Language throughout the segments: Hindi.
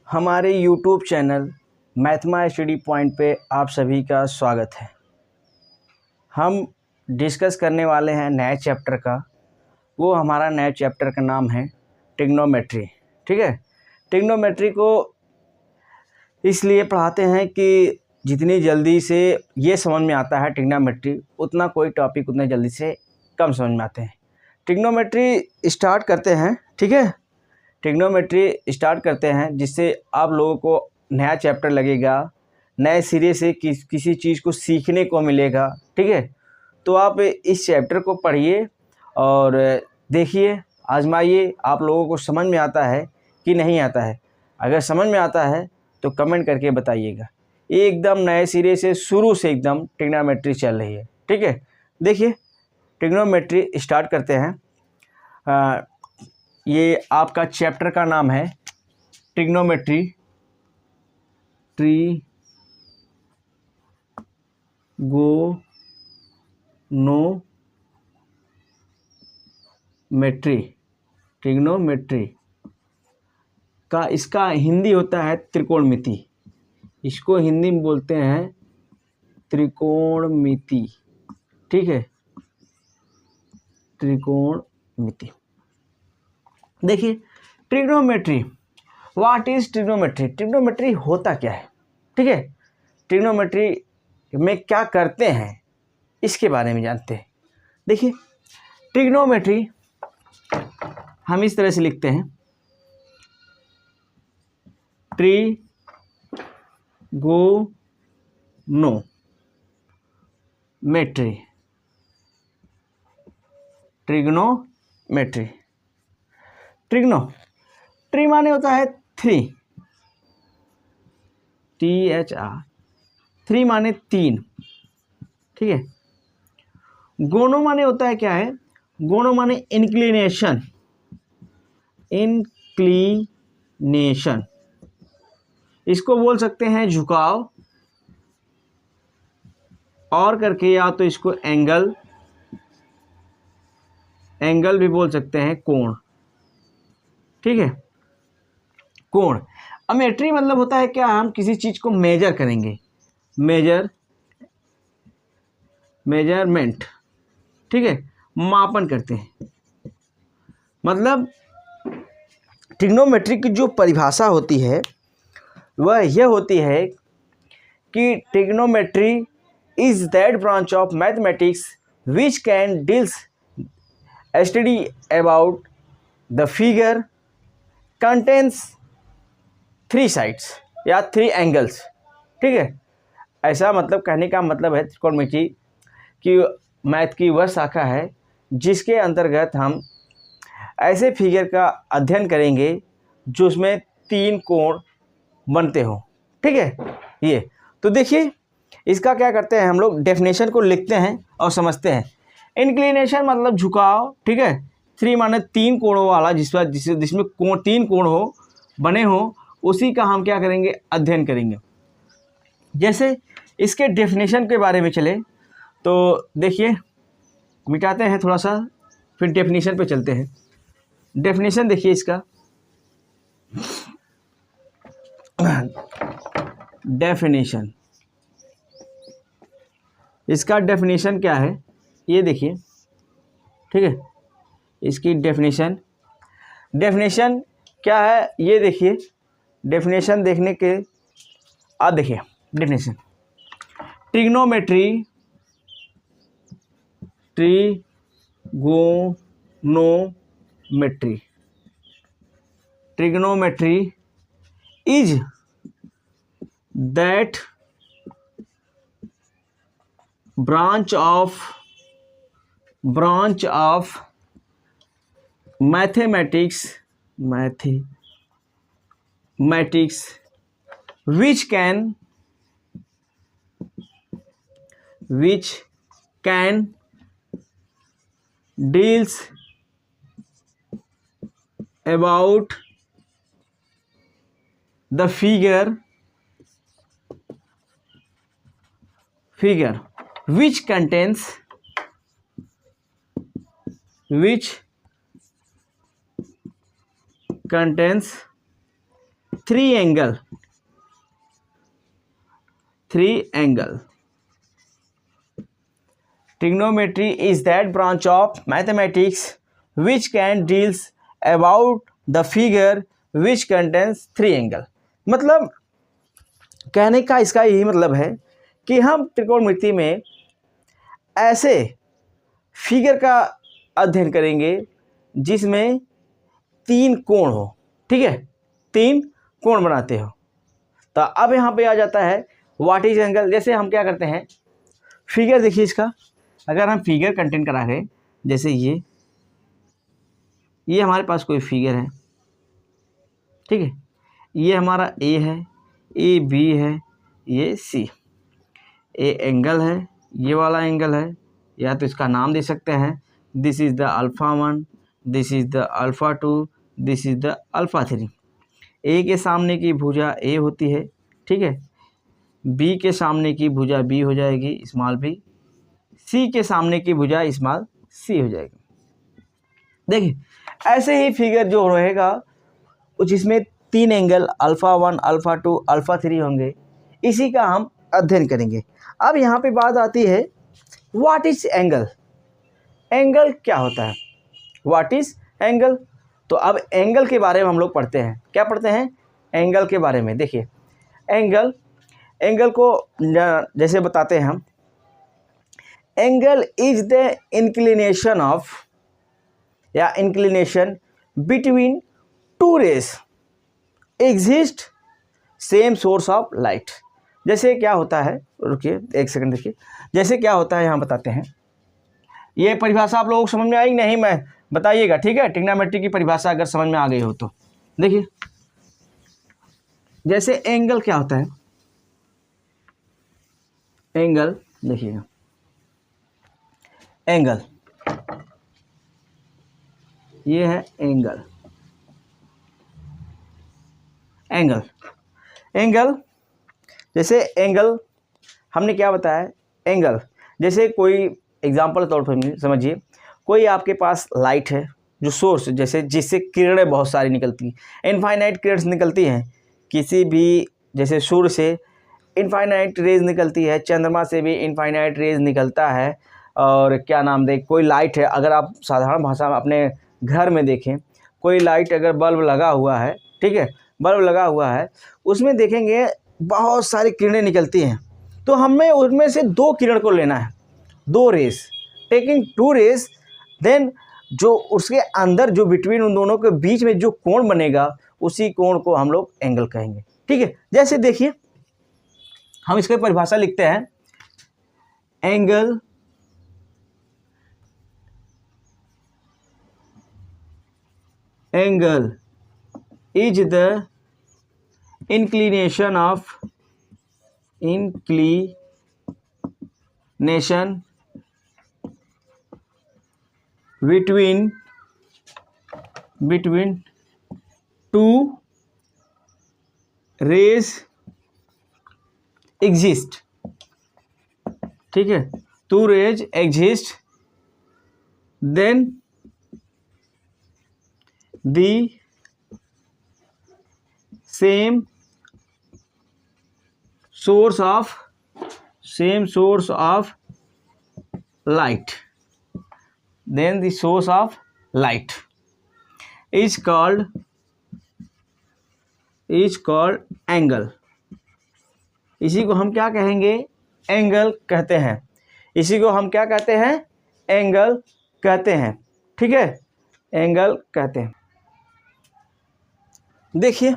हमारे YouTube चैनल मैथमा स्टडी पॉइंट पे आप सभी का स्वागत है। हम डिस्कस करने वाले हैं नए चैप्टर का। वो हमारा नए चैप्टर का नाम है ट्रिग्नोमेट्री। ठीक है, ट्रिग्नोमेट्री को इसलिए पढ़ाते हैं कि जितनी जल्दी से ये समझ में आता है ट्रिग्नोमेट्री, उतना कोई टॉपिक उतने जल्दी से कम समझ में आते हैं। ट्रिग्नोमेट्री स्टार्ट करते हैं। ठीक है, ट्रिग्नोमेट्री स्टार्ट करते हैं जिससे आप लोगों को नया चैप्टर लगेगा, नए सिरे से किसी चीज़ को सीखने को मिलेगा। ठीक है, तो आप इस चैप्टर को पढ़िए और देखिए, आजमाइए, आप लोगों को समझ में आता है कि नहीं आता है। अगर समझ में आता है तो कमेंट करके बताइएगा। एकदम नए सिरे से शुरू से एकदम ट्रिग्नोमेट्री चल रही है। ठीक है, देखिए ट्रिग्नोमेट्री स्टार्ट करते हैं। ये आपका चैप्टर का नाम है ट्रिग्नोमेट्री, ट्रिग्नोमेट्री का इसका हिंदी होता है त्रिकोणमिति। इसको हिंदी में बोलते हैं त्रिकोणमिति। ठीक है, त्रिकोणमिति। देखिए trigonometry, what is trigonometry? Trigonometry होता क्या है? ठीक है, ट्रिग्नोमेट्री में क्या करते हैं इसके बारे में जानते हैं। देखिए ट्रिग्नोमेट्री हम इस तरह से लिखते हैं, ट्रिग्नोमेट्री। ट्री माने होता है थ्री, THR, थ्री माने तीन। ठीक है, गोनो माने होता है क्या है? गोनो माने इंक्लिनेशन, इसको बोल सकते हैं झुकाव, और करके या तो इसको एंगल भी बोल सकते हैं, कोण। ठीक है, कोण। अमेट्री मतलब होता है क्या? हम किसी चीज को मेजर करेंगे, मेजरमेंट। ठीक है, मापन करते हैं। मतलब ट्रिग्नोमेट्री की जो परिभाषा होती है वह यह होती है कि trigonometry is that branch of mathematics which can deals study about the figure contains three sides या थ्री एंगल्स। ठीक है, ऐसा मतलब कहने का मतलब है त्रिकोणमिति कि मैथ की वह शाखा है जिसके अंतर्गत हम ऐसे फिगर का अध्ययन करेंगे जो उसमें तीन कोण बनते हों। ठीक है, ये तो देखिए इसका क्या करते हैं हम लोग, डेफिनेशन को लिखते हैं और समझते हैं। इंक्लिनेशन मतलब झुकाव। ठीक है, थ्री माने तीन कोणों वाला, जिसमें कोण तीन कोण हो बने हो, उसी का हम क्या करेंगे, अध्ययन करेंगे। जैसे इसके डेफिनेशन के बारे में चले तो देखिए, मिटाते हैं थोड़ा सा, फिर डेफिनेशन पे चलते हैं। डेफिनेशन देखिए इसका, डेफिनेशन, इसका डेफिनेशन क्या है ये देखिए। ठीक है, इसकी डेफिनेशन क्या है ये देखिए। डेफिनेशन देखने के अब देखिए definition, trigonometry is that branch of mathematics which can deals about the figure which contains three angle Trigonometry is that branch of mathematics which can deals about the figure which contains three angle। मतलब कहने का इसका यही मतलब है कि हम त्रिकोणमिति में ऐसे फिगर का अध्ययन करेंगे जिसमें तीन कोण हो, ठीक है, तीन कोण बनाते हो। तो अब यहाँ पे आ जाता है व्हाट इज एंगल। जैसे हम क्या करते हैं, फिगर देखिए इसका, अगर हम फिगर कंटेंट करा रहे, जैसे ये हमारे पास कोई फिगर है, ठीक है, ये हमारा ए है, ए बी है, ये सी, ए एंगल है, ये वाला एंगल है, या तो इसका नाम दे सकते हैं, this is the alpha 1, this is the alpha 2, this is the alpha 3। ए के सामने की भुजा ए होती है, ठीक है, बी के सामने की भुजा बी हो जाएगी, स्मॉल बी, सी के सामने की भुजा स्मॉल सी हो जाएगी। देखिए ऐसे ही फिगर जो रहेगा जिसमें तीन एंगल अल्फ़ा 1, अल्फ़ा 2, अल्फ़ा 3 होंगे, इसी का हम अध्ययन करेंगे। अब यहाँ पे बात आती है व्हाट इज एंगल। एंगल क्या होता है, व्हाट इज एंगल। तो अब एंगल के बारे में हम लोग पढ़ते हैं। क्या पढ़ते हैं, एंगल के बारे में। देखिए एंगल को जैसे बताते हैं हम, angle is the inclination of या inclination between two rays exist same source of light. जैसे क्या होता है, रुकिए एक सेकंड देखिए, जैसे क्या होता है यहाँ बताते हैं। ये परिभाषा आप लोगों को समझ में आई नहीं, मैं बताइएगा, ठीक है। ट्रिग्नोमेट्री की परिभाषा अगर समझ में आ गई हो तो देखिए, जैसे एंगल क्या होता है, एंगल देखिएगा, एंगल ये है एंगल, एंगल जैसे एंगल हमने क्या बताया, एंगल जैसे कोई एग्जांपल तौर पर समझिए, कोई आपके पास लाइट है जो सोर्स, जैसे जिससे किरणें बहुत सारी निकलती हैं, इनफाइनाइट किरणें निकलती हैं, किसी भी जैसे सूर्य से इनफाइनाइट रेज निकलती है, चंद्रमा से भी इनफाइनाइट रेज निकलता है। और क्या नाम दे, कोई लाइट है, अगर आप साधारण भाषा में अपने घर में देखें, कोई लाइट अगर बल्ब लगा हुआ है, ठीक है, बल्ब लगा हुआ है, उसमें देखेंगे बहुत सारी किरणें निकलती हैं, तो हमें उनमें से दो किरण को लेना है, दो rays, taking two rays, then जो उसके अंदर जो बिटवीन उन दोनों के बीच में जो कोण बनेगा, उसी कोण को हम लोग एंगल कहेंगे, ठीक है। जैसे देखिए हम इसकी परिभाषा लिखते हैं, angle is the inclination between two rays exist, ठीक है, two rays exist, then the same source of light, then the source of light is called angle। इसी को हम क्या कहेंगे, एंगल कहते हैं। इसी को हम क्या कहते हैं, एंगल कहते हैं, ठीक है, एंगल कहते हैं। देखिए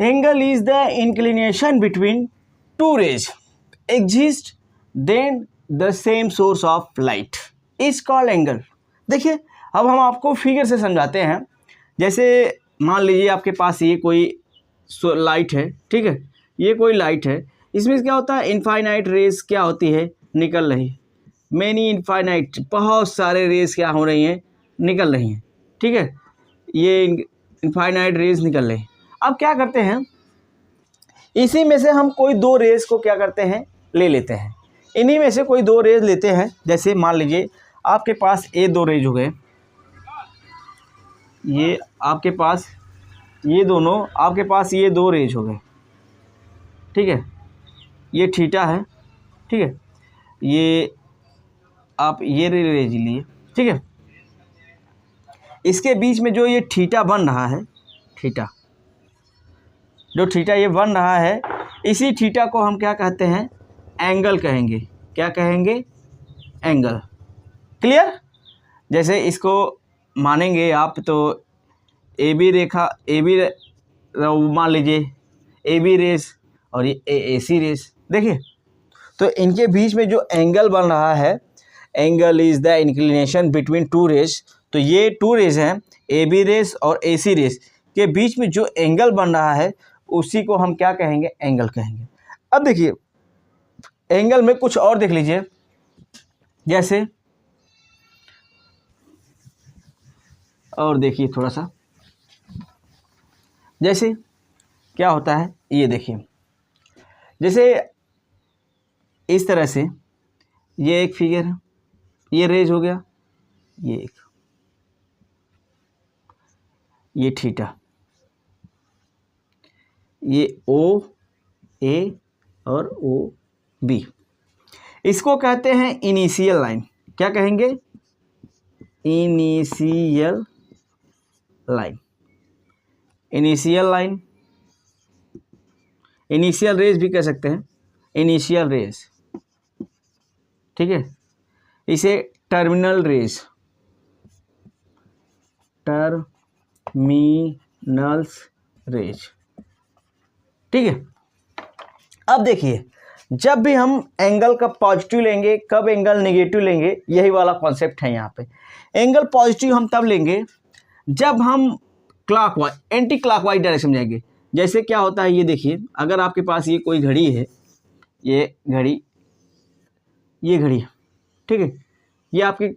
angle is the inclination between two rays exist then the same source of light is called angle. देखिए अब हम आपको फिगर से समझाते हैं। जैसे मान लीजिए आपके पास ये कोई लाइट है, ठीक है, ये कोई लाइट है, इसमें क्या होता है, इनफाइनाइट रेज क्या होती है, निकल रही, मैनी इनफाइनाइट, बहुत सारे रेज क्या हो रही हैं, निकल रही हैं, ठीक है, ये इनफाइनाइट रेज निकल रही हैं। अब क्या करते हैं, इसी में से हम कोई दो रेज को क्या करते हैं, ले लेते हैं, इन्हीं में से कोई दो रेज लेते हैं। जैसे मान लीजिए आपके पास ये दो रेज हो गए, ये आपके पास ये दोनों आपके पास ये दो रेज हो गए, ठीक है, ये थीटा है, ठीक है, ये आप ये रेज लिए, ठीक है। इसके बीच में जो ये थीटा बन रहा है, थीटा, जो थीटा ये बन रहा है, इसी थीटा को हम क्या कहते हैं, एंगल कहेंगे। क्या कहेंगे, एंगल। क्लियर। जैसे इसको मानेंगे आप तो A B Rekha, A B मान लीजिए ए बी रेस और ये ए सी रेस, देखिए तो इनके बीच में जो एंगल बन रहा है, angle is the inclination between two rays. तो ये टू रेस हैं, ए बी रेस और ए सी रेस के बीच में जो एंगल बन रहा है उसी को हम क्या कहेंगे, एंगल कहेंगे। अब देखिए एंगल में कुछ और देख लीजिए, जैसे और देखिए थोड़ा सा, जैसे क्या होता है ये देखिए, जैसे इस तरह से ये एक फिगर है, ये रेज हो गया, ये एक, ये थीटा, ये ओ ए और ओ बी, इसको कहते हैं इनिशियल लाइन। क्या कहेंगे, initial line, initial line, initial rays भी कह सकते हैं, इनिशियल रेज, ठीक है। इसे टर्मिनल रेज, टर्मिनल्स रेज, ठीक है। अब देखिए जब भी हम एंगल कब पॉजिटिव लेंगे, कब एंगल नेगेटिव लेंगे, यही वाला कॉन्सेप्ट है यहाँ पे। एंगल पॉजिटिव हम तब लेंगे जब हम क्लॉकवाइज, एंटी क्लॉकवाइज डायरेक्शन में जाएंगे। जैसे क्या होता है ये देखिए, अगर आपके पास ये कोई घड़ी है, ये घड़ी, ये घड़ी, ठीक है, ये आपकी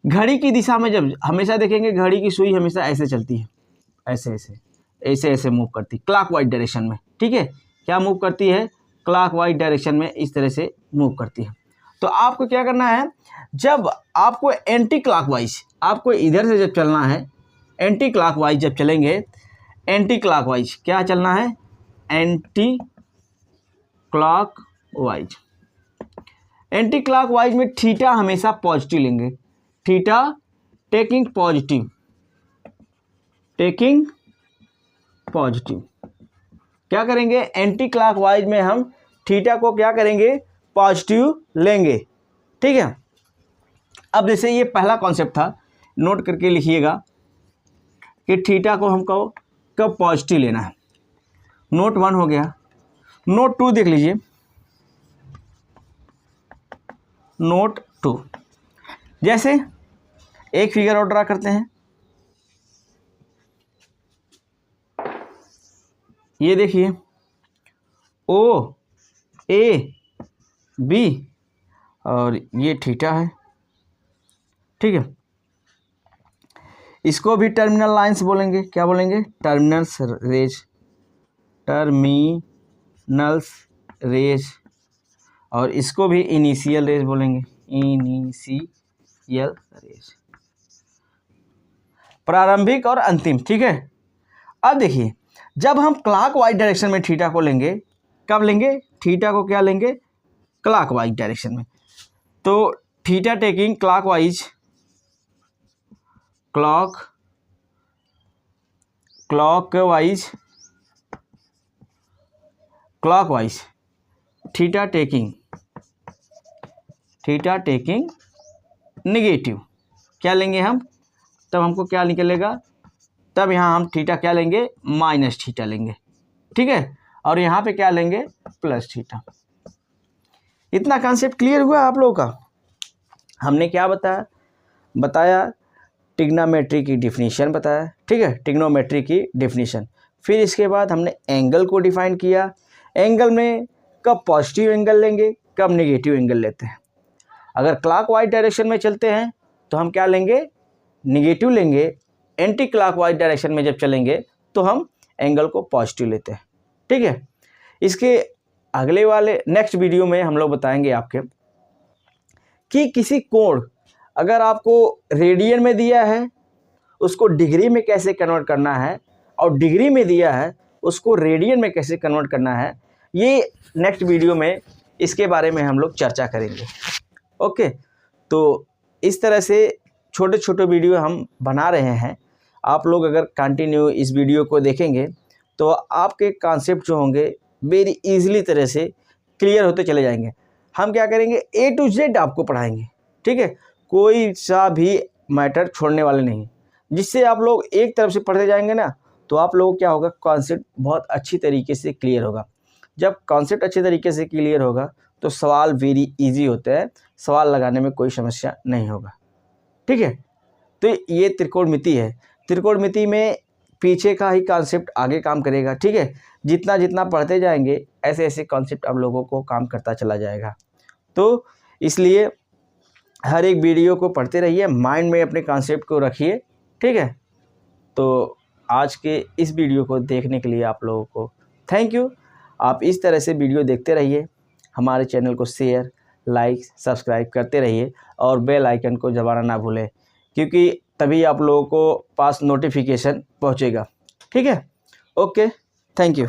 घड़ी की दिशा में जब हमेशा देखेंगे घड़ी की सुई हमेशा ऐसे चलती है, ऐसे ऐसे ऐसे ऐसे मूव करती है क्लॉकवाइज डायरेक्शन में, ठीक है। क्या मूव करती है, क्लॉकवाइज डायरेक्शन में इस तरह से मूव करती है। तो आपको क्या करना है, जब आपको एंटी क्लॉकवाइज, आपको इधर से जब चलना है, एंटी क्लॉकवाइज जब चलेंगे, एंटी क्लॉकवाइज क्या चलना है, एंटी क्लॉकवाइज, एंटी क्लॉकवाइज में थीटा हमेशा पॉजिटिव लेंगे, theta taking positive, taking positive. क्या करेंगे, एंटी क्लॉकवाइज में हम थीटा को क्या करेंगे, पॉजिटिव लेंगे, ठीक है। अब जैसे ये पहला कॉन्सेप्ट था, नोट करके लिखिएगा कि थीटा को हमको कब पॉजिटिव लेना है। नोट 1 हो गया। नोट 2 देख लीजिए, नोट 2, जैसे एक फिगर और ड्रा करते हैं, ये देखिए ओ ए बी और ये थीटा है, ठीक है। इसको भी टर्मिनल लाइंस बोलेंगे, क्या बोलेंगे, टर्मिनल्स रेज, टर्मिनल्स रेज, और इसको भी इनिशियल रेज बोलेंगे, इनिशियल रेज, प्रारंभिक और अंतिम, ठीक है। अब देखिए जब हम क्लॉकवाइज डायरेक्शन में थीटा को लेंगे, कब लेंगे, थीटा को क्या लेंगे, क्लॉकवाइज डायरेक्शन में। तो theta taking clockwise, clockwise, clockwise, theta taking negative, क्या लेंगे हम, तब हमको क्या निकलेगा, तब यहाँ हम थीटा क्या लेंगे, माइनस थीटा लेंगे, ठीक है। और यहाँ पे क्या लेंगे, प्लस थीटा। इतना कॉन्सेप्ट क्लियर हुआ आप लोगों का। हमने क्या बताया ट्रिग्नोमेट्री की डिफिनीशन बताया, ठीक है, ट्रिग्नोमेट्री की डिफिनीशन। फिर इसके बाद हमने एंगल को डिफाइन किया, एंगल में कब पॉजिटिव एंगल लेंगे, कब नेगेटिव एंगल लेते हैं। अगर क्लॉकवाइज डायरेक्शन में चलते हैं तो हम क्या लेंगे, नेगेटिव लेंगे, एंटी क्लॉकवाइज डायरेक्शन में जब चलेंगे तो हम एंगल को पॉजिटिव लेते हैं, ठीक है। इसके अगले वाले नेक्स्ट वीडियो में हम लोग बताएंगे आपके कि किसी कोण, अगर आपको रेडियन में दिया है उसको डिग्री में कैसे कन्वर्ट करना है, और डिग्री में दिया है उसको रेडियन में कैसे कन्वर्ट करना है, ये नेक्स्ट वीडियो में इसके बारे में हम लोग चर्चा करेंगे। ओके, तो इस तरह से छोटे छोटे वीडियो हम बना रहे हैं। आप लोग अगर कंटिन्यू इस वीडियो को देखेंगे तो आपके कॉन्सेप्ट जो होंगे वेरी इजीली तरह से क्लियर होते चले जाएंगे। हम क्या करेंगे, A to Z आपको पढ़ाएंगे, ठीक है, कोई सा भी मैटर छोड़ने वाले नहीं, जिससे आप लोग एक तरफ से पढ़ते जाएंगे ना तो आप लोगों को क्या होगा, कॉन्सेप्ट बहुत अच्छी तरीके से क्लियर होगा। जब कॉन्सेप्ट अच्छे तरीके से क्लियर होगा तो सवाल वेरी इजी होते हैं, सवाल लगाने में कोई समस्या नहीं होगा, ठीक है। तो ये त्रिकोणमिति है। त्रिकोणमिति में पीछे का ही कॉन्सेप्ट आगे काम करेगा, ठीक है। जितना जितना पढ़ते जाएंगे ऐसे ऐसे कॉन्सेप्ट आप लोगों को काम करता चला जाएगा। तो इसलिए हर एक वीडियो को पढ़ते रहिए, माइंड में अपने कॉन्सेप्ट को रखिए, ठीक है। तो आज के इस वीडियो को देखने के लिए आप लोगों को थैंक यू। आप इस तरह से वीडियो देखते रहिए, हमारे चैनल को शेयर, लाइक, सब्सक्राइब करते रहिए और बेल आइकन को दबाना ना भूलें, क्योंकि तभी आप लोगों को पास नोटिफिकेशन पहुंचेगा, ठीक है। Okay, thank you.